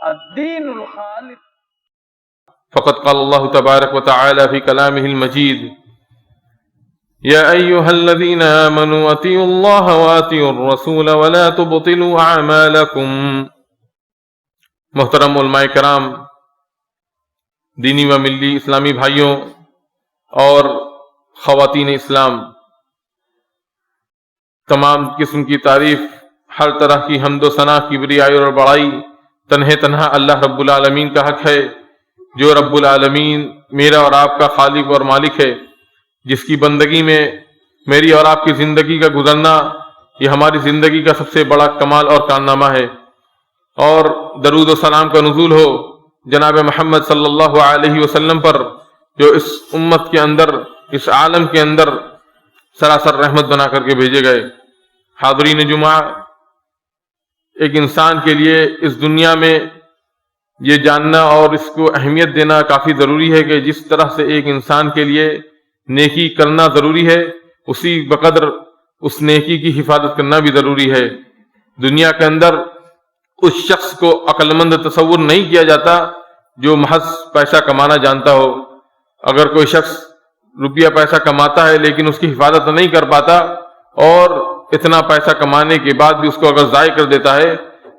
الدین الخالص. فقد قال الله تبارك وتعالى في كلامه المجيد: يا أيها الذين آمنوا أطيعوا الله وأطيعوا الرسول ولا تبطلوا أعمالكم. محترم علماء کرام، دینی و ملی اسلامی بھائیوں اور خواتین اسلام، تمام قسم کی تعریف، ہر طرح کی حمد و ثنا، کبریائی اور بڑائی تنہا اللہ رب العالمین کا حق ہے، جو رب العالمین میرا اور آپ کا خالق اور مالک ہے، جس کی بندگی میں میری اور آپ کی زندگی کا گزرنا یہ ہماری زندگی کا سب سے بڑا کمال اور کارنامہ ہے. اور درود و سلام کا نزول ہو جناب محمد صلی اللہ علیہ وسلم پر، جو اس امت کے اندر، اس عالم کے اندر سراسر رحمت بنا کر کے بھیجے گئے. حاضرین جمعہ، ایک انسان کے لیے اس دنیا میں یہ جاننا اور اس کو اہمیت دینا کافی ضروری ہے کہ جس طرح سے ایک انسان کے لیے نیکی کرنا ضروری ہے، اسی بقدر اس نیکی کی حفاظت کرنا بھی ضروری ہے. دنیا کے اندر اس شخص کو عقل مند تصور نہیں کیا جاتا جو محض پیسہ کمانا جانتا ہو. اگر کوئی شخص روپیہ پیسہ کماتا ہے لیکن اس کی حفاظت نہیں کر پاتا اور اتنا پیسہ کمانے کے بعد بھی اس کو اگر ضائع کر دیتا ہے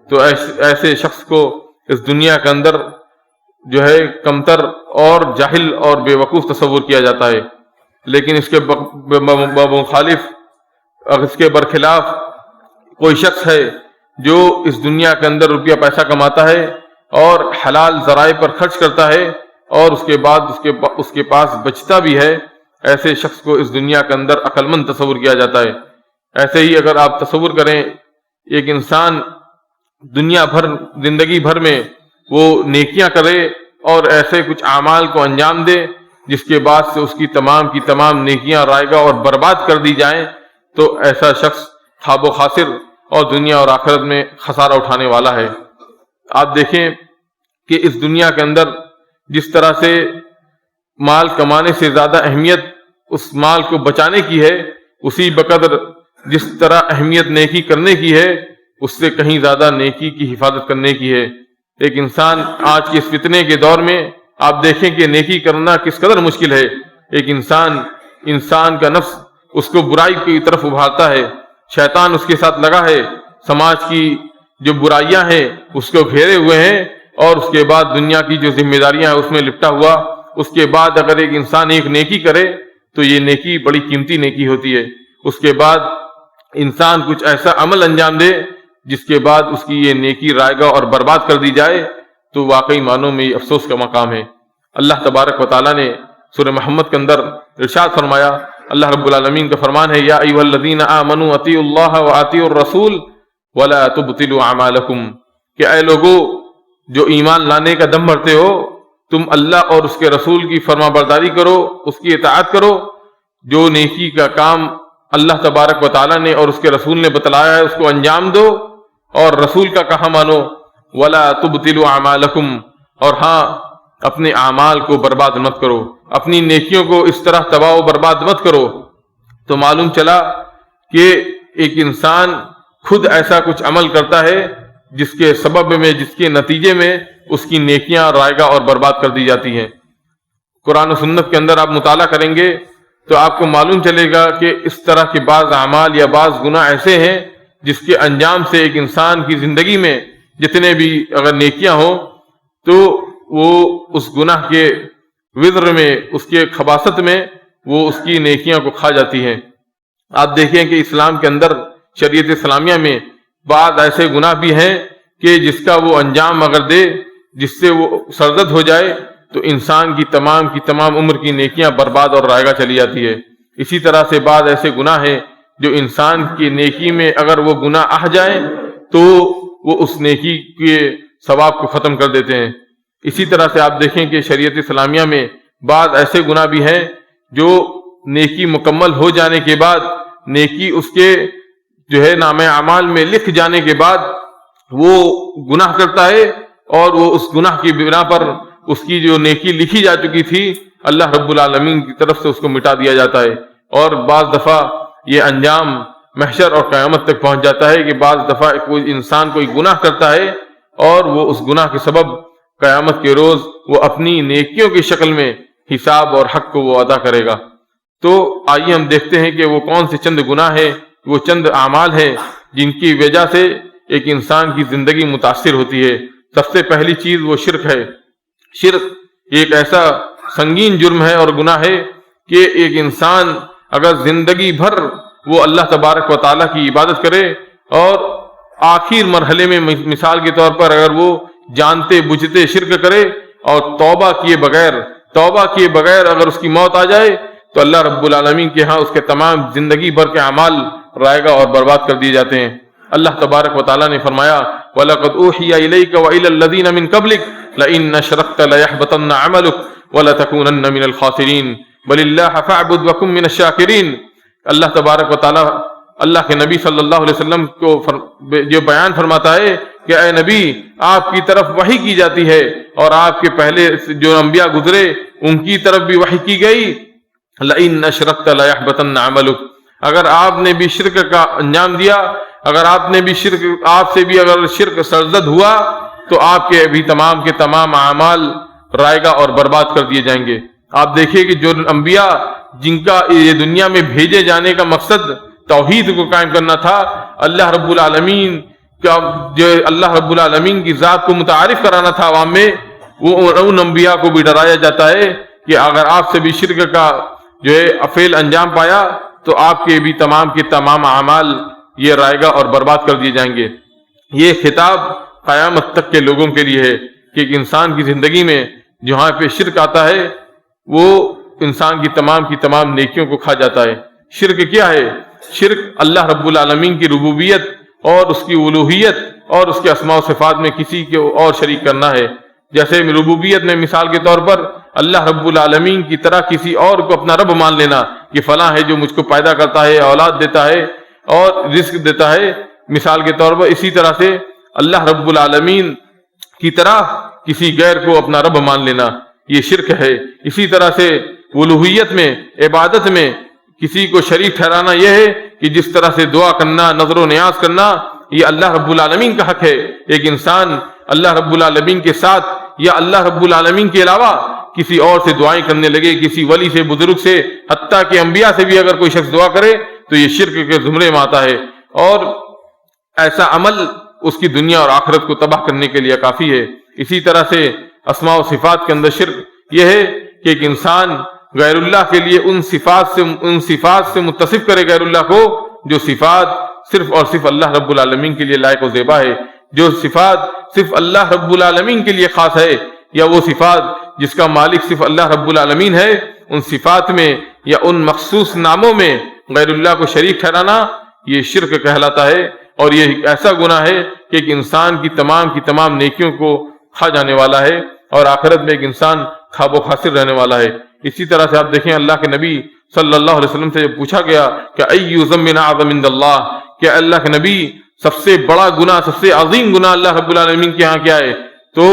تو ایسے شخص کو اس دنیا کے اندر جو ہے کمتر اور جاہل اور بے وقوف تصور کیا جاتا ہے. لیکن اس کے مخالف، اس کے برخلاف کوئی شخص ہے جو اس دنیا کے اندر روپیہ پیسہ کماتا ہے اور حلال ذرائع پر خرچ کرتا ہے اور اس کے بعد اس کے پاس بچتا بھی ہے، ایسے شخص کو اس دنیا کے اندر عقل مند تصور کیا جاتا ہے. ایسے ہی اگر آپ تصور کریں، ایک انسان دنیا بھر، زندگی بھر میں وہ نیکیاں کرے اور ایسے کچھ اعمال کو انجام دے جس کے بعد سے اس کی تمام نیکیاں رائگاں اور برباد کر دی جائیں، تو ایسا شخص خواب و خاسر اور دنیا اور آخرت میں خسارہ اٹھانے والا ہے. آپ دیکھیں کہ اس دنیا کے اندر جس طرح سے مال کمانے سے زیادہ اہمیت اس مال کو بچانے کی ہے، اسی بقدر جس طرح اہمیت نیکی کرنے کی ہے، اس سے کہیں زیادہ نیکی کی حفاظت کرنے کی ہے. ایک انسان آج کے اس فتنے کے دور میں آپ دیکھیں کہ نیکی کرنا کس قدر مشکل ہے. ایک انسان کا نفس اس کو برائی کی طرف ابھارتا ہے، شیطان اس کے ساتھ لگا ہے، سماج کی جو برائیاں ہیں اس کو گھیرے ہوئے ہیں، اور اس کے بعد دنیا کی جو ذمہ داریاں ہیں اس میں لپٹا ہوا. اس کے بعد اگر ایک انسان ایک نیکی کرے تو یہ نیکی بڑی قیمتی نیکی ہوتی ہے. اس کے بعد انسان کچھ ایسا عمل انجام دے جس کے بعد اس کی یہ نیکی رائگاں اور برباد کر دی جائے، تو واقعی معنوں میں یہ افسوس کا مقام ہے. اللہ تبارک و تعالیٰ نے سورہ محمد کے اندر ارشاد فرمایا، اللہ رب العالمین کا فرمان ہے: یا ایھا الذین آمنوا اطیعوا اللہ واطیعوا الرسول ولا تبطلوا اعمالکم، کہ اے لوگو جو ایمان لانے کا دم بھرتے ہو، تم اللہ اور اس کے رسول کی فرما برداری کرو، اس کی اطاعت کرو. جو نیکی کا کام اللہ تبارک و تعالیٰ نے اور اس کے رسول نے بتلایا ہے اس کو انجام دو، اور رسول کا کہا مانو. ولا تبطلوا اعمالکم، اور ہاں اپنے اعمال کو برباد مت کرو، اپنی نیکیوں کو اس طرح تباہ و برباد مت کرو. تو معلوم چلا کہ ایک انسان خود ایسا کچھ عمل کرتا ہے جس کے سبب میں، جس کے نتیجے میں اس کی نیکیاں رائگاں اور برباد کر دی جاتی ہیں. قرآن و سنت کے اندر آپ مطالعہ کریں گے تو آپ کو معلوم چلے گا کہ اس طرح کے بعض اعمال یا بعض گناہ ایسے ہیں جس کے انجام سے ایک انسان کی زندگی میں جتنے بھی اگر نیکیاں ہوں تو وہ اس گناہ کے وزر میں، اس کے خباثت میں وہ اس کی نیکیاں کو کھا جاتی ہیں. آپ دیکھیں کہ اسلام کے اندر، شریعت اسلامیہ میں بعض ایسے گناہ بھی ہیں کہ جس کا وہ انجام اگر دے، جس سے وہ سرزد ہو جائے، تو انسان کی تمام عمر کی نیکیاں برباد اور رائگاں چلی جاتی ہے. اسی طرح سے بعض ایسے گناہ ہیں جو انسان کی نیکی میں اگر وہ گناہ آ جائیں تو وہ اس نیکی کے ثواب کو ختم کر دیتے ہیں. اسی طرح سے آپ دیکھیں کہ شریعت اسلامیہ میں بعض ایسے گناہ بھی ہیں جو نیکی مکمل ہو جانے کے بعد، نیکی اس کے جو ہے نامہ اعمال میں لکھ جانے کے بعد وہ گناہ کرتا ہے، اور وہ اس گناہ کی بنا پر اس کی جو نیکی لکھی جا چکی تھی اللہ رب العالمین کی طرف سے اس کو مٹا دیا جاتا ہے. اور بعض دفعہ یہ انجام محشر اور قیامت تک پہنچ جاتا ہے کہ بعض دفعہ کوئی انسان کوئی گناہ کرتا ہے اور وہ اس گناہ کے سبب قیامت کے روز وہ اپنی نیکیوں کی شکل میں حساب اور حق کو وہ ادا کرے گا۔ تو آئیے ہم دیکھتے ہیں کہ وہ کون سے چند گناہ ہیں، وہ چند اعمال ہیں جن کی وجہ سے ایک انسان کی زندگی متاثر ہوتی ہے۔ سب سے پہلی چیز وہ شرک ہے۔ شرک ایک ایسا سنگین جرم ہے اور گناہ ہے کہ ایک انسان اگر زندگی بھر وہ اللہ تبارک و تعالیٰ کی عبادت کرے اور آخر مرحلے میں مثال کے طور پر اگر وہ جانتے بوجھتے شرک کرے اور توبہ کیے بغیر اگر اس کی موت آ جائے تو اللہ رب العالمین کے ہاں اس کے تمام زندگی بھر کے اعمال رائگا اور برباد کر دیے جاتے ہیں۔ اللہ تبارک و تعالیٰ نے فرمایا وَلَقَدْ أُوحِيَ إِلَيْكَ وَإِلَى الَّذِينَ مِن قَبْلِكَ لَئِنْ أَشْرَكْتَ لَيَحْبَطَنَّ عَمَلُكَ وَلَتَكُونَنَّ مِنَ الْخَاسِرِينَ بَلِ اللَّهَ فَاعْبُدْ وَكُن مِنَ الشَّاكِرِينَ۔ اللہ تبارک و تعالیٰ اللہ کے نبی صلی اللہ علیہ وسلم کو جو بیان فرماتا ہے کہ اے نبی آپ کی طرف وحی کی جاتی ہے اور آپ کے پہلے جو انبیاء گزرے ان کی طرف بھی وحی کی گئی، لَئِنْ أَشْرَكْتَ لَيَحْبَطَنَّ عَمَلُكَ، اگر آپ نے بھی شرک کا انجام دیا، اگر آپ نے بھی آپ سے بھی اگر شرک سرزد ہوا تو آپ کے بھی تمام کے تمام اعمال رائگا اور برباد کر دیے جائیں گے۔ آپ دیکھیے کہ جو انبیاء جن کا یہ دنیا میں بھیجے جانے کا مقصد توحید کو قائم کرنا تھا، اللہ رب العالمین کا جو اللہ رب العالمین کی ذات کو متعارف کرانا تھا عوام میں، وہ ان انبیاء کو بھی ڈرایا جاتا ہے کہ اگر آپ سے بھی شرک کا جو ہے فعل انجام پایا تو آپ کے بھی تمام کے تمام اعمال یہ رائگا اور برباد کر دیے جائیں گے۔ یہ خطاب قیامت تک کے لوگوں کے لیے ہے کہ ایک انسان کی زندگی میں جہاں پہ شرک آتا ہے وہ انسان کی تمام نیکیوں کو کھا جاتا ہے۔ شرک کیا ہے؟ شرک اللہ رب العالمین کی ربوبیت اور اس کی الوہیت اور اس کے اسماء و صفات میں کسی کے اور شریک کرنا ہے۔ جیسے ربوبیت میں مثال کے طور پر اللہ رب العالمین کی طرح کسی اور کو اپنا رب مان لینا کہ فلاں ہے جو مجھ کو پیدا کرتا ہے، اولاد دیتا ہے اور رزق دیتا ہے، مثال کے طور پر اسی طرح سے اللہ رب العالمین کی طرح کسی غیر کو اپنا رب مان لینا یہ شرک ہے۔ اسی طرح سے الوہیت میں، عبادت میں کسی کو شریک ٹھہرانا یہ ہے کہ جس طرح سے دعا کرنا، نظر و نیاز کرنا یہ اللہ رب العالمین کا حق ہے۔ ایک انسان اللہ رب العالمین کے ساتھ یا اللہ رب العالمین کے علاوہ کسی اور سے دعائیں کرنے لگے، کسی ولی سے، بزرگ سے، حتیٰ کہ انبیاء سے بھی اگر کوئی شخص دعا کرے تو یہ شرک کے زمرے میں آتا ہے، اور ایسا عمل اس کی دنیا اور آخرت کو تباہ کرنے کے لیے کافی ہے۔ اسی طرح سے اسماء و صفات کے اندر شرک یہ ہے کہ ایک انسان غیر اللہ کے لیے ان صفات سے متصف کرے غیر اللہ کو جو صفات صرف اور صرف اللہ رب العالمین کے لیے لائق و زیبا ہے، جو صفات صرف اللہ رب العالمین کے لیے خاص ہے، یا وہ صفات جس کا مالک صرف اللہ رب العالمین ہے، ان صفات میں یا ان مخصوص ناموں میں غیر اللہ کو شریک ٹھہرانا یہ شرک کہلاتا ہے، اور یہ ایسا گناہ ہے کہ ایک انسان کی تمام نیکیوں کو کھا جانے والا ہے اور آخرت میں ایک انسان خواب و خاسر رہنے والا ہے۔ اسی طرح سے آپ دیکھیں اللہ کے نبی صلی اللہ علیہ وسلم سے جب پوچھا گیا کہ ای ذنب اعظم عند اللہ، کہ اللہ کے نبی سب سے بڑا گناہ، سب سے عظیم گناہ اللہ رب العالمین کے ہاں کیا ہے؟ تو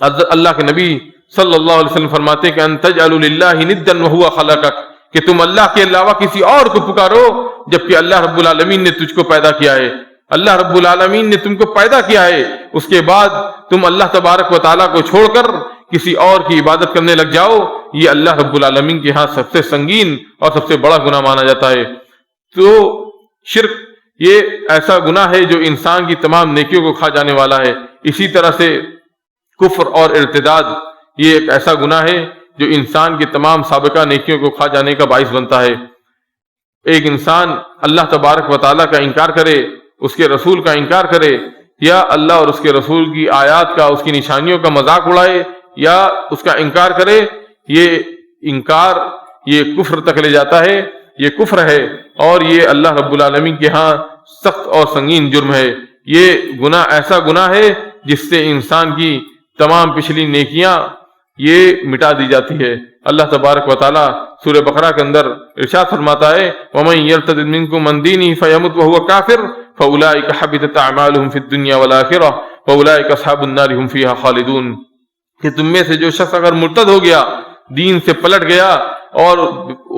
اللہ کے نبی صلی اللہ علیہ وسلم فرماتے ہیں کہ ان تجعل للہ ندا وهو خلقک، کہ تم اللہ کے علاوہ کسی اور کو پکارو جبکہ اللہ رب العالمین نے تجھ کو پیدا کیا ہے۔ اللہ رب العالمین نے تم کو پیدا کیا ہے، اس کے بعد تم اللہ تبارک و تعالیٰ کو چھوڑ کر کسی اور کی عبادت کرنے لگ جاؤ، یہ اللہ رب العالمین کے ہاں سب سے سنگین اور سب سے بڑا گناہ مانا جاتا ہے۔ تو شرک یہ ایسا گناہ ہے جو انسان کی تمام نیکیوں کو کھا جانے والا ہے۔ اسی طرح سے کفر اور ارتداد یہ ایک ایسا گناہ ہے جو انسان کے تمام سابقہ نیکیوں کو کھا جانے کا باعث بنتا ہے۔ ایک انسان اللہ تبارک و تعالیٰ کا انکار کرے، اس کے رسول کا انکار کرے، یا اللہ اور اس کے رسول کی آیات کا، اس کی نشانیوں کا مذاق اڑائے یا اس کا انکار کرے، یہ انکار یہ کفر تک لے جاتا ہے، یہ کفر ہے، اور یہ اللہ رب العالمین کے ہاں سخت اور سنگین جرم ہے۔ یہ گناہ ایسا گناہ ہے جس سے انسان کی تمام پچھلی نیکیاں یہ مٹا دی جاتی ہے۔ اللہ تبارک و تعالیٰ سورہ بقرہ کے اندر ارشاد فرماتا ہے وَمَن يَرْتَدِدْ مِنكُم عَن دِينِهِ فَيَمُتْ وَهُوَ كَافِرٌ فَأُولَٰئِكَ حَبِطَتْ أَعْمَالُهُمْ فِي الدُّنْيَا وَالْآخِرَةِ وَأُولَٰئِكَ أَصْحَابُ النَّارِ هُمْ فِيهَا خَالِدُونَ، کہ تم میں سے جو شخص اگر مرتد ہو گیا، دین سے پلٹ گیا اور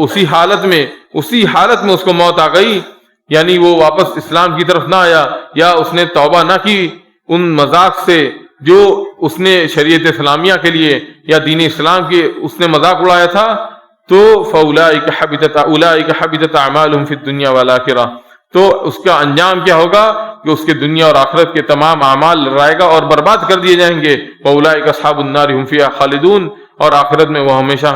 اسی حالت میں اس کو موت آ گئی، یعنی وہ واپس اسلام کی طرف نہ آیا یا اس نے توبہ نہ کی ان مذاق سے جو اس نے شریعت اسلامیہ کے لیے یا دین اسلام کے اس نے مذاق اڑایا تھا، تو فَأُولَٰئِكَ حَبِطَتْ أَعْمَالُهُمْ فِي الدُّنْيَا وَالْآخِرَةِ، تو اس کا انجام کیا ہوگا کہ اس کے دنیا اور آخرت کے تمام اعمال لڑائے گا اور برباد کر دیے جائیں گے۔ وَأُولَٰئِكَ أَصْحَابُ النَّارِ هُمْ فِيهَا خَالِدُونَ، اور آخرت میں وہ ہمیشہ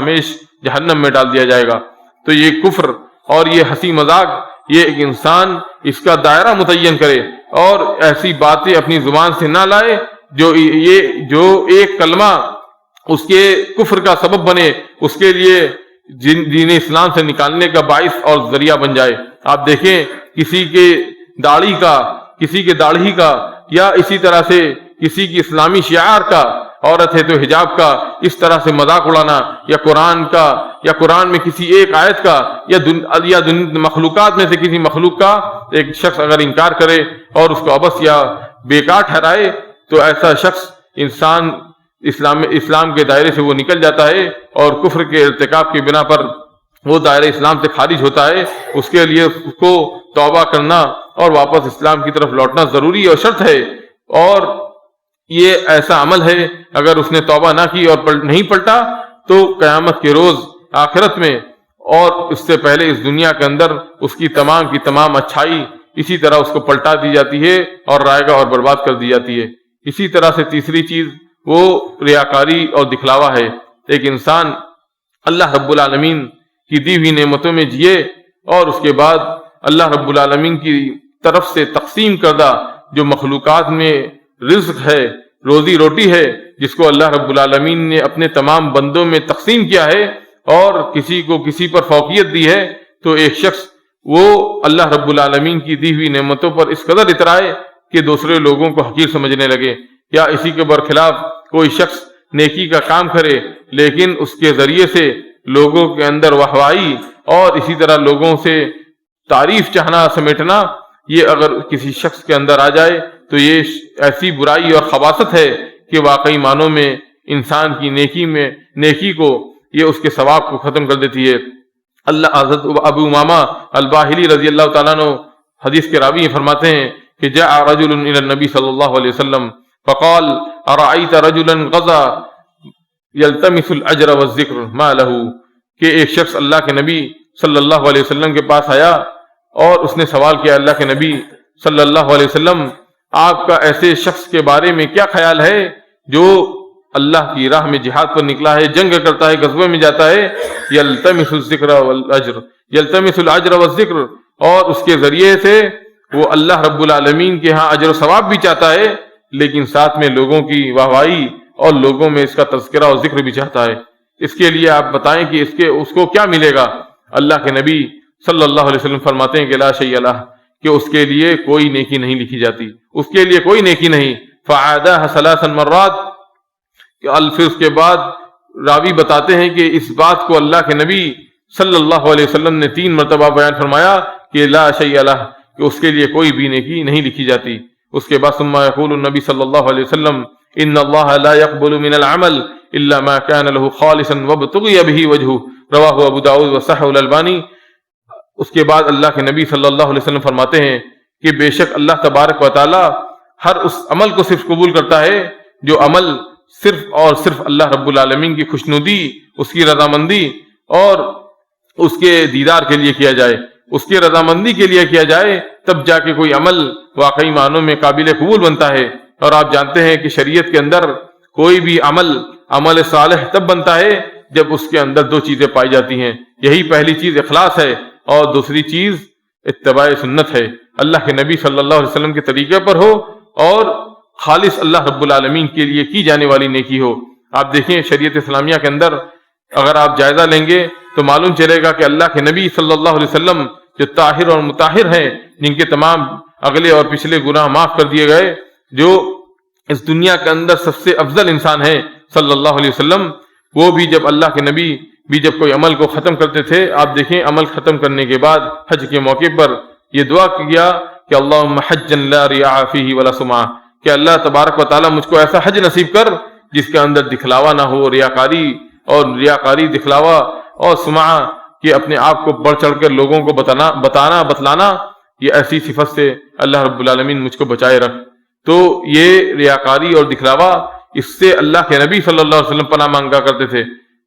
جہنم میں ڈال دیا جائے گا۔ تو یہ کفر اور یہ ہنسی مذاق، یہ ایک انسان اس کا دائرہ متعین کرے اور ایسی باتیں اپنی زبان سے نہ لائے جو ایک کلمہ اس کے کفر کا سبب بنے، اس کے لیے دین اسلام سے نکالنے کا باعث اور ذریعہ بن جائے۔ آپ دیکھیں کسی کے داڑھی کا یا اسی طرح سے کسی کی اسلامی شعار کا، عورت ہے تو حجاب کا اس طرح سے مذاق اڑانا، یا قرآن کا، یا قرآن میں کسی ایک آیت کا، یا مخلوقات میں سے کسی مخلوق کا ایک شخص اگر انکار کرے اور اس کو عبث یا بیکار ٹھہرائے، تو ایسا شخص انسان اسلام کے دائرے سے وہ نکل جاتا ہے اور کفر کے ارتکاب کی بنا پر وہ دائرہ اسلام سے خارج ہوتا ہے۔ اس کے لیے اس کو توبہ کرنا اور واپس اسلام کی طرف لوٹنا ضروری اور شرط ہے، اور یہ ایسا عمل ہے اگر اس نے توبہ نہ کی اور نہیں پلٹا تو قیامت کے روز آخرت میں اور اس سے پہلے اس دنیا کے اندر اس کی تمام اچھائی اسی طرح اس کو پلٹا دی جاتی ہے اور رائگاں اور برباد کر دی جاتی ہے۔ اسی طرح سے تیسری چیز وہ ریاکاری اور دکھلاوا ہے۔ ایک انسان اللہ رب العالمین کی دی ہوئی نعمتوں میں جیے اور اس کے بعد اللہ رب العالمین کی طرف سے تقسیم کردہ جو مخلوقات میں رزق ہے، روزی روٹی ہے، جس کو اللہ رب العالمین نے اپنے تمام بندوں میں تقسیم کیا ہے اور کسی کو کسی پر فوقیت دی ہے، تو ایک شخص وہ اللہ رب العالمین کی دی ہوئی نعمتوں پر اس قدر اترائے کہ دوسرے لوگوں کو حقیر سمجھنے لگے، یا اسی کے برخلاف کوئی شخص نیکی کا کام کرے لیکن اس کے ذریعے سے لوگوں کے اندر واہوائی اور اسی طرح لوگوں سے تعریف چاہنا سمیٹنا، یہ اگر کسی شخص کے اندر آ جائے تو یہ ایسی برائی اور خباثت ہے کہ واقعی معنوں میں انسان کی نیکی کو یہ اس کے ثواب کو ختم کر دیتی ہے۔ حضرت ابو امامہ الباہلی رضی اللہ تعالیٰ عنہ حدیث کے راوی فرماتے ہیں کہ جاء رجل الى النبی صلی اللہ علیہ وسلم فقال ارأيت رجلا غزا يلتمس الاجر والذکر ما له، کہ ایک شخص اللہ کے نبی صلی اللہ علیہ وسلم کے پاس آیا اور اس نے سوال کیا، اللہ کے نبی صلی اللہ علیہ وسلم آپ کا ایسے شخص کے بارے میں کیا خیال ہے جو اللہ کی راہ میں جہاد پر نکلا ہے، جنگ کرتا ہے، غزوے میں جاتا ہے، یلتمس الذکر والاجر، یلتمس الاجر والذکر، اور اس کے ذریعے سے وہ اللہ رب العالمین کے ہاں اجر و ثواب بھی چاہتا ہے لیکن ساتھ میں لوگوں کی واہوائی اور لوگوں میں اس کا تذکرہ اور ذکر بھی چاہتا ہے۔ اس کے لیے آپ بتائیں کہ اس کو کیا ملے گا؟ اللہ کے نبی صلی اللہ علیہ وسلم فرماتے ہیں کہ لا شیء لہ، کہ اس کے لیے کوئی نیکی نہیں لکھی جاتی، اس کے لیے کوئی نیکی نہیں۔ فعادہ ثلاث مرات، پھر اس کے بعد راوی بتاتے ہیں کہ اس بات کو اللہ کے نبی صلی اللہ علیہ وسلم نے 3 مرتبہ بیان فرمایا کہ لا شیء لہ، کہ اس کے لیے کوئی بھی نیکی نہیں لکھی جاتی۔ اس کے بعد ثم یقول النبی صلی اللہ علیہ وسلم ان اللہ لا يقبل من العمل الا ما كان له خالصا وابتغي به وجهه، رواہ ابو داؤد وصححہ الالبانی۔ اس کے بعد اللہ کے نبی صلی اللہ علیہ وسلم فرماتے ہیں کہ بے شک اللہ تبارک و تعالی ہر اس عمل کو صرف قبول کرتا ہے جو عمل صرف اور صرف اللہ رب العالمین کی خوشنودی، اس کی رضامندی اور اس کے دیدار کے لیے کیا جائے، اس کی رضامندی کے لیے کیا جائے، تب جا کے کوئی عمل واقعی معنوں میں قابل قبول بنتا ہے۔ اور آپ جانتے ہیں کہ شریعت کے اندر کوئی بھی عمل صالح تب بنتا ہے جب اس کے اندر 2 چیزیں پائی جاتی ہیں، یہی پہلی چیز اخلاص ہے اور دوسری چیز اتباع سنت ہے، اللہ کے نبی صلی اللہ علیہ وسلم کے طریقے پر ہو اور خالص اللہ رب العالمین کے لیے کی جانے والی نیکی ہو۔ آپ دیکھیں شریعت اسلامیہ کے اندر اگر آپ جائزہ لیں گے تو معلوم چلے گا کہ اللہ کے نبی صلی اللہ علیہ وسلم جو طاہر اور مطہر ہیں، جن کے تمام اگلے اور پچھلے گناہ معاف کر دیے گئے، جو اس دنیا کے اندر سب سے افضل انسان ہیں صلی اللہ علیہ وسلم، وہ بھی جب اللہ کے نبی بھی جب کوئی عمل کو ختم کرتے تھے، آپ دیکھیں عمل ختم کرنے کے بعد حج کے موقع پر یہ دعا کیا کہ اللہم حجا لا ریاء فیہ ولا سمعہ، کہ اللہ تبارک و تعالیٰ مجھ کو ایسا حج نصیب کر جس کے اندر دکھلاوا نہ ہو، ریاکاری دکھلاوا اور سمعہ، کہ اپنے آپ کو بڑھ چڑھ کر لوگوں کو بتلانا، یہ ایسی صفت سے اللہ رب العالمین مجھ کو بچائے رکھ۔ تو یہ ریاکاری اور دکھلاوا، اس سے اللہ کے نبی صلی اللہ علیہ وسلم پناہ مانگا کرتے تھے۔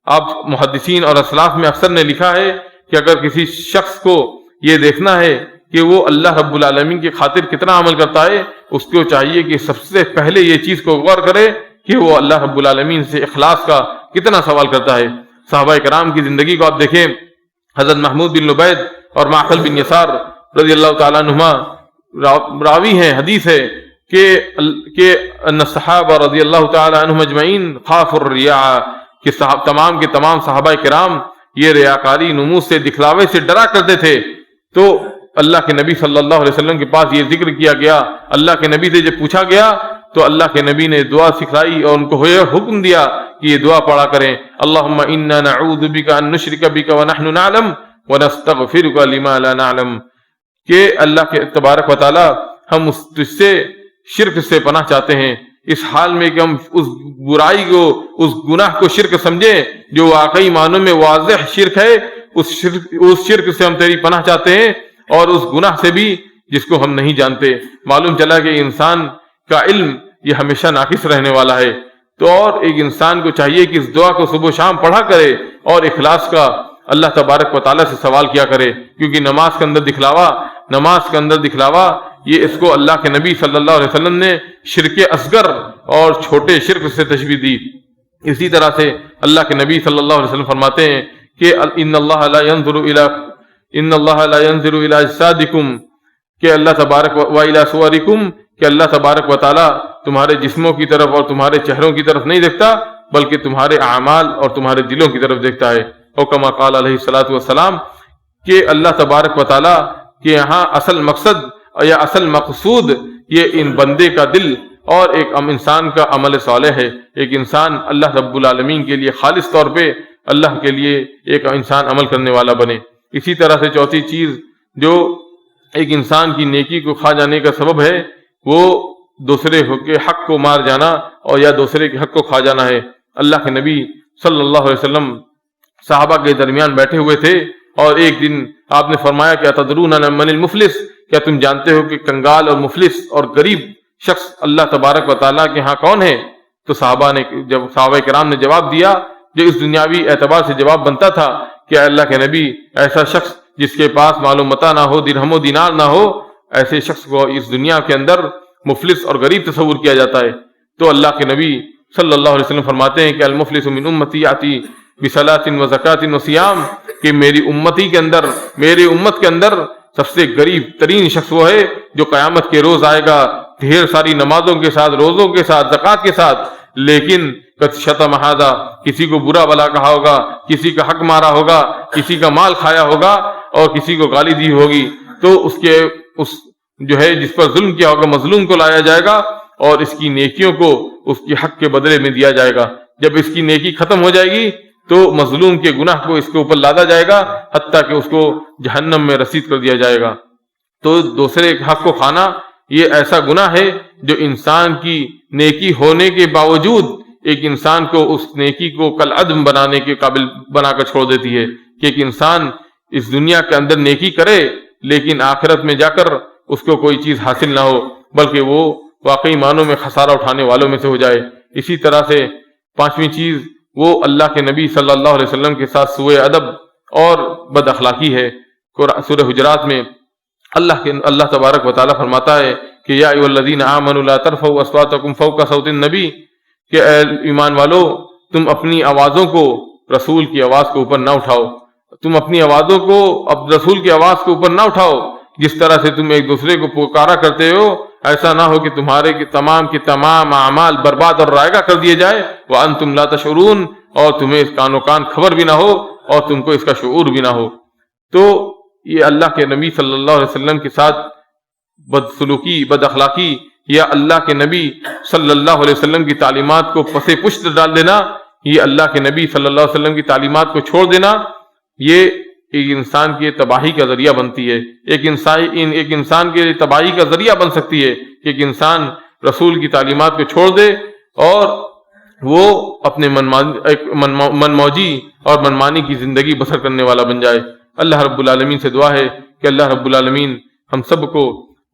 اب محدثین اور اسلاف میں اکثر نے لکھا ہے کہ اگر کسی شخص کو یہ دیکھنا ہے کہ وہ اللہ رب العالمین کی خاطر کتنا عمل کرتا ہے، اس کو چاہیے کہ سب سے پہلے یہ چیز کو غور کرے کہ وہ اللہ رب العالمین سے اخلاص کا کتنا سوال کرتا ہے۔ صحابہ کرام کی زندگی کو آپ دیکھیں، حضرت محمود بن لبید اور معقل بن یسار رضی اللہ تعالیٰ عنہما راوی ہیں، حدیث ہے کہ ان الصحابہ رضی اللہ تعالیٰ عنہم اجمعین خافوا الریاء، کہ تمام کے تمام صحابہ کرام یہ ریاکاری، نمود سے، دکھلاوے سے ڈرا کرتے تھے۔ تو اللہ کے نبی صلی اللہ علیہ وسلم کے پاس یہ ذکر کیا گیا، اللہ کے نبی سے جب پوچھا گیا تو اللہ کے نبی نے دعا سکھلائی اور ان کو حکم دیا کہ یہ دعا پڑھا کریں، اللہم انا نعوذ بک ان نشرک بک ونحن نعلم ونستغفرک لما لا نعلم، کہ اللہ کے تبارک و تعالی ہم تجھ سے شرک سے پناہ چاہتے ہیں، اس حال میں کہ ہم اس برائی کو، اس گناہ کو شرک سمجھیں جو واقعی معنوں میں واضح شرک ہے، اس شرک سے ہم تیری پناہ چاہتے ہیں، اور اس گناہ سے بھی جس کو ہم نہیں جانتے۔ معلوم چلا کہ انسان کا علم یہ ہمیشہ ناقص رہنے والا ہے، تو اور ایک انسان کو چاہیے کہ اس دعا کو صبح و شام پڑھا کرے اور اخلاص کا اللہ تبارک و تعالیٰ سے سوال کیا کرے، کیونکہ نماز کے اندر دکھلاوا یہ اس کو اللہ کے نبی صلی اللہ علیہ وسلم نے شرک اصغر اور چھوٹے شرک سے تشبیہ دی۔ اسی طرح سے اللہ کے نبی صلی اللہ علیہ وسلم فرماتے ہیں کہ ان اللہ لا ينظر الى اجسادکم، کہ اللہ تبارک و الی صورکم، کہ اللہ تبارک و تعالی تمہارے جسموں کی طرف اور تمہارے چہروں کی طرف نہیں دیکھتا، بلکہ تمہارے اعمال اور تمہارے دلوں کی طرف دیکھتا ہے۔ اور کما قال علیہ الصلوۃ والسلام، کہ اللہ تبارک و تعالی کہ یہاں اصل مقصد یا اصل مقصود یہ ان بندے کا دل اور ایک انسان کا عمل صالح ہے، ایک انسان اللہ رب العالمین کے لیے خالص طور پہ اللہ کے لیے ایک انسان عمل کرنے والا بنے۔ اسی طرح سے چوتھی چیز جو ایک انسان کی نیکی کو کھا جانے کا سبب ہے، وہ دوسرے کے حق کو مار جانا اور یا دوسرے کے حق کو کھا جانا ہے۔ اللہ کے نبی صلی اللہ علیہ وسلم صحابہ کے درمیان بیٹھے ہوئے تھے اور ایک دن آپ نے فرمایا کہ اتدرون من المفلس، کیا تم جانتے ہو کہ کنگال اور مفلس اور غریب شخص اللہ تبارک و تعالیٰ کے ہاں کون ہے؟ تو صحابہ کرام نے جواب دیا جو اس دنیاوی اعتبار سے جواب بنتا تھا کہ اللہ کے نبی، ایسا شخص جس کے پاس مال و متاع نہ ہو، درہم و دینار نہ ہو، ایسے شخص کو اس دنیا کے اندر مفلس اور غریب تصور کیا جاتا ہے۔ تو اللہ کے نبی صلی اللہ علیہ وسلم فرماتے ہیں کہ المفلس من امتی یاتی بصلاۃ و زکوٰۃ و صیام، کہ میری امت کے اندر سب سے غریب ترین شخص وہ ہے جو قیامت کے روز آئے گا ڈھیر ساری نمازوں کے ساتھ، روزوں کے ساتھ، زکوٰۃ کے ساتھ، لیکن قد شتم ھذا، کسی کو برا بلا کہا ہوگا، کسی کا حق مارا ہوگا، کسی کا مال کھایا ہوگا اور کسی کو گالی دی ہوگی، تو اس جو ہے جس پر ظلم کیا ہوگا مظلوم کو لایا جائے گا اور اس کی نیکیوں کو اس کے حق کے بدلے میں دیا جائے گا۔ جب اس کی نیکی ختم ہو جائے گی تو مظلوم کے گناہ کو اس کے اوپر لادا جائے گا، حتیٰ کہ اس کو جہنم میں رسید کر دیا جائے گا۔ تو دوسرے کے حق کو کھانا یہ ایسا گناہ ہے جو انسان کی نیکی ہونے کے باوجود ایک انسان کو اس نیکی کو کالعدم بنانے کے قابل بنا کر چھوڑ دیتی ہے، کہ ایک انسان اس دنیا کے اندر نیکی کرے لیکن آخرت میں جا کر اس کو کوئی چیز حاصل نہ ہو، بلکہ وہ واقعی معنوں میں خسارہ اٹھانے والوں میں سے ہو جائے۔ اسی طرح سے پانچویں چیز وہ اللہ کے نبی صلی اللہ علیہ وسلم کے ساتھ سوء ادب اور بد اخلاقی ہے۔ سورہ حجرات میں اللہ تبارک و تعالیٰ فرماتا ہے کہ یا ایھا الذین آمنوا لا ترفعوا اصواتکم فوق صوت النبی، کہ اے ایمان والو تم اپنی آوازوں کو رسول کی آواز کے اوپر نہ اٹھاؤ، تم اپنی آوازوں کو اب رسول کی آواز کے اوپر نہ اٹھاؤ، جس طرح سے تم ایک دوسرے کو پکارا کرتے ہو ایسا نہ ہو کہ تمہارے کے تمام اعمال برباد اور رائگاں کر دیے جائے، وانتم لا تشعرون، اور تمہیں اس کان و کان خبر بھی نہ ہو اور تم کو اس کا شعور بھی نہ ہو۔ تو یہ اللہ کے نبی صلی اللہ علیہ وسلم کے ساتھ بدسلوکی، بد اخلاقی، یا اللہ کے نبی صلی اللہ علیہ وسلم کی تعلیمات کو پس پشت ڈال دینا، یہ اللہ کے نبی صلی اللہ علیہ وسلم کی تعلیمات کو چھوڑ دینا، یہ ایک انسان کی تباہی کا ذریعہ بنتی ہے۔ ایک انسان کے لیے تباہی کا ذریعہ بن سکتی ہے کہ ایک انسان رسول کی تعلیمات کو چھوڑ دے اور وہ اپنے من موجی اور منمانی کی زندگی بسر کرنے والا بن جائے۔ اللہ رب العالمین سے دعا ہے کہ اللہ رب العالمین ہم سب کو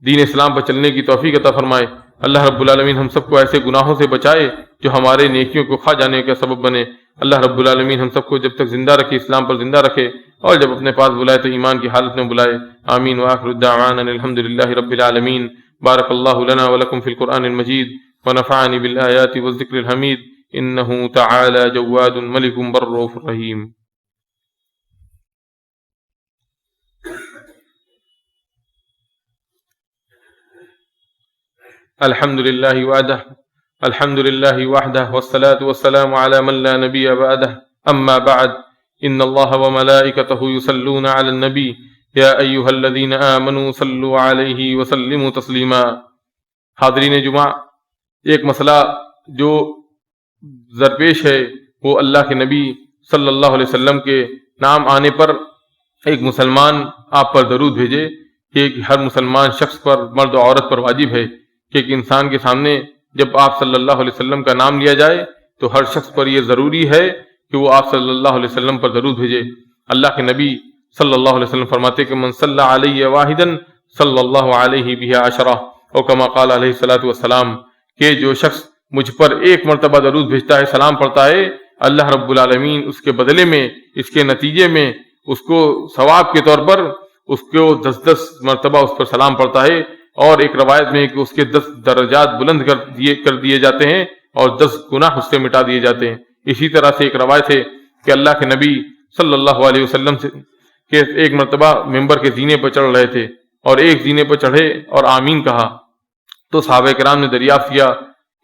دین اسلام پر چلنے کی توفیق عطا فرمائے۔ اللہ رب العالمین ہم سب کو ایسے گناہوں سے بچائے جو ہمارے نیکیوں کو کھا جانے کا سبب بنے۔ اللہ رب العالمین ہم سب کو جب تک زندہ رکھے اسلام پر زندہ رکھے، اور جب اپنے پاس بلائے تو ایمان کی حالت میں بلائے۔ آمین وآخر الدعوانا الحمد للہ رب العالمین۔ بارک اللہ لنا ولکم فی القرآن المجید ونفعنی بالآیات والذکر الحمید انہ تعالی جواد ملک بر رؤوف رحیم۔ الحمد للہ وحدہ الحمد للہ وحدہ والصلاة والسلام علی من لا نبی بعدہ اما بعد ان اللہ وملائکتہ یصلون علی النبی یا ایہا الذین آمنوا صلوا علیہ وسلموا تسلیما۔ حاضرین جمعہ، ایک مسئلہ جو درپیش ہے وہ اللہ کے نبی صلی اللہ علیہ وسلم کے نام آنے پر ایک مسلمان آپ پر درود بھیجے، کہ ہر مسلمان شخص پر، مرد و عورت پر واجب ہے کہ ایک انسان کے سامنے جب آپ صلی اللہ علیہ وسلم کا نام لیا جائے تو ہر شخص پر یہ ضروری ہے کہ وہ آپ صلی اللہ علیہ وسلم پر درود بھیجے۔ اللہ کے نبی صلی اللہ علیہ وسلم فرماتے کہ من صلی علیہ واحدا صلی اللہ علیہ بہ عشرہ، اور کما قال علیہ الصلوۃ والسلام، کہ جو شخص مجھ پر ایک مرتبہ درود بھیجتا ہے، سلام پڑھتا ہے، اللہ رب العالمین اس کے بدلے میں، اس کے نتیجے میں، اس کو ثواب کے طور پر اس کو 10 مرتبہ اس پر سلام پڑھتا ہے، اور ایک روایت میں کہ اس کے 10 درجات بلند کر دیے جاتے ہیں اور 10 گناہ اس سے مٹا دیے جاتے ہیں۔ اسی طرح سے ایک روایت ہے کہ اللہ کے نبی صلی اللہ علیہ وسلم سے کہ ایک مرتبہ ممبر کے زینے پر چڑھ رہے تھے اور ایک زینے پر چڑھے اور آمین کہا، تو صحابہ کرام نے دریافت کیا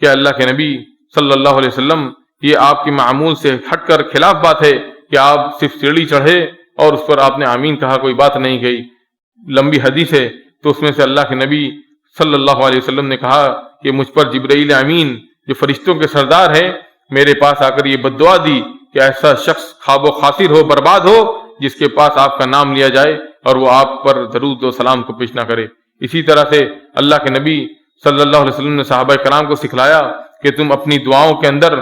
کہ اللہ کے نبی صلی اللہ علیہ وسلم، یہ آپ کے معمول سے ہٹ کر خلاف بات ہے کہ آپ صرف سیڑھی چڑھے اور اس پر آپ نے آمین کہا، کوئی بات نہیں کہی، لمبی حدیث ہے۔ تو اس میں سے اللہ کے نبی صلی اللہ علیہ وسلم نے کہا کہ مجھ پر جبرائیل امین جو فرشتوں کے سردار ہیں میرے پاس آ کر یہ بد دعا دی کہ ایسا شخص خواب و خاسر ہو، برباد ہو، جس کے پاس آپ کا نام لیا جائے اور وہ آپ پر درود و سلام کو پیش نہ کرے۔ اسی طرح سے اللہ کے نبی صلی اللہ علیہ وسلم نے صحابہ کرام کو سکھلایا کہ تم اپنی دعاؤں کے اندر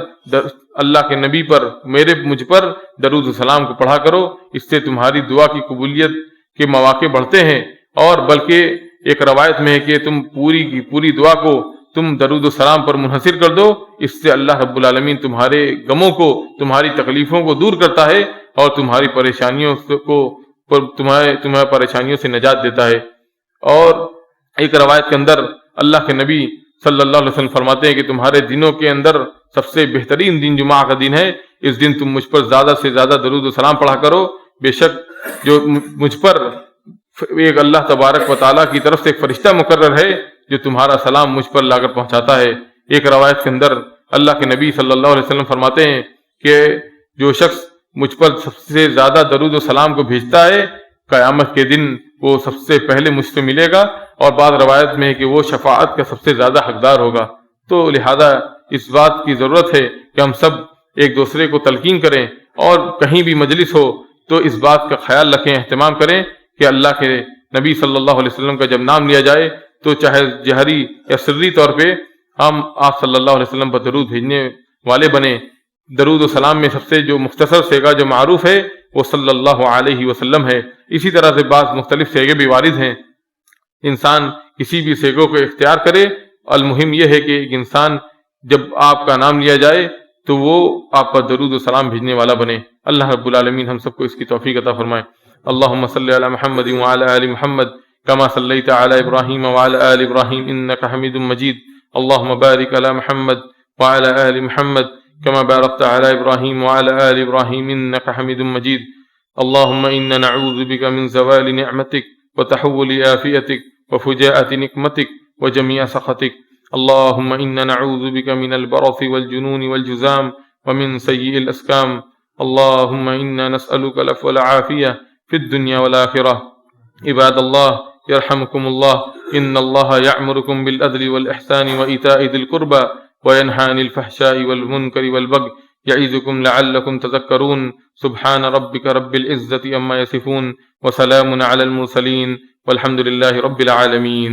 اللہ کے نبی پر، مجھ پر درود و سلام کو پڑھا کرو، اس سے تمہاری دعا کی قبولیت کے مواقع بڑھتے ہیں، اور بلکہ ایک روایت میں ہے کہ تم پوری کی پوری دعا کو تم درود و سلام پر منحصر کر دو، اس سے اللہ رب العالمین تمہارے غموں کو، تمہاری تکلیفوں کو دور کرتا ہے اور تمہاری پریشانیوں کو تمہاری پریشانیوں سے نجات دیتا ہے۔ اور ایک روایت کے اندر اللہ کے نبی صلی اللہ علیہ وسلم فرماتے ہیں کہ تمہارے دنوں کے اندر سب سے بہترین دن جمعہ کا دن ہے، اس دن تم مجھ پر زیادہ سے زیادہ درود و سلام پڑھا کرو، بے شک جو مجھ پر ایک اللہ تبارک و تعالیٰ کی طرف سے ایک فرشتہ مقرر ہے جو تمہارا سلام مجھ پر لا کر پہنچاتا ہے۔ ایک روایت کے اندر اللہ کے نبی صلی اللہ علیہ وسلم فرماتے ہیں کہ جو شخص مجھ پر سب سے زیادہ درود و سلام کو بھیجتا ہے، قیامت کے دن وہ سب سے پہلے مجھ سے ملے گا، اور بعض روایت میں ہے کہ وہ شفاعت کا سب سے زیادہ حقدار ہوگا۔ تو لہذا اس بات کی ضرورت ہے کہ ہم سب ایک دوسرے کو تلقین کریں، اور کہیں بھی مجلس ہو تو اس بات کا خیال رکھیں، اہتمام کریں کہ اللہ کے نبی صلی اللہ علیہ وسلم کا جب نام لیا جائے تو چاہے جہری یا سری طور پہ ہم آپ صلی اللہ علیہ وسلم پر درود بھیجنے والے بنیں۔ درود و سلام میں سب سے جو مختصر سیگا جو معروف ہے وہ صلی اللہ علیہ وسلم ہے۔ اسی طرح سے بعض مختلف سیگے بھی وارد ہیں، انسان کسی بھی سیگوں کو اختیار کرے، المہم یہ ہے کہ ایک انسان جب آپ کا نام لیا جائے تو وہ آپ پر درود و سلام بھیجنے والا بنے۔ اللہ رب العالمین ہم سب کو اس کی توفیق عطا فرمائے۔ اللهم صل على محمد وعلى آل محمد كما صليت على إبراهيم وعلى آل إبراهيم إنك حميد مجيد اللهم بارك على محمد وعلى آل محمد كما باركت على إبراهيم وعلى آل إبراهيم إنك حميد مجيد اللهم إنا نعوذ بك من زوال نعمتك وتحول آفيتك وفجاءة نقمتك وجميع سخطك اللهم إنا نعوذ بك من البرص والجنون والجزام ومن سيء الأسقام اللهم إنا نسألك العفو والعافية في الدنيا والآخرة عباد الله يرحمكم الله إن الله يأمركم بالعدل والإحسان وإيتاء ذي القربى وينهى عن الفحشاء والمنكر والبغي يعظكم لعلكم تذكرون سبحان ربك رب العزة عما يصفون وسلام على المرسلين والحمد لله رب العالمين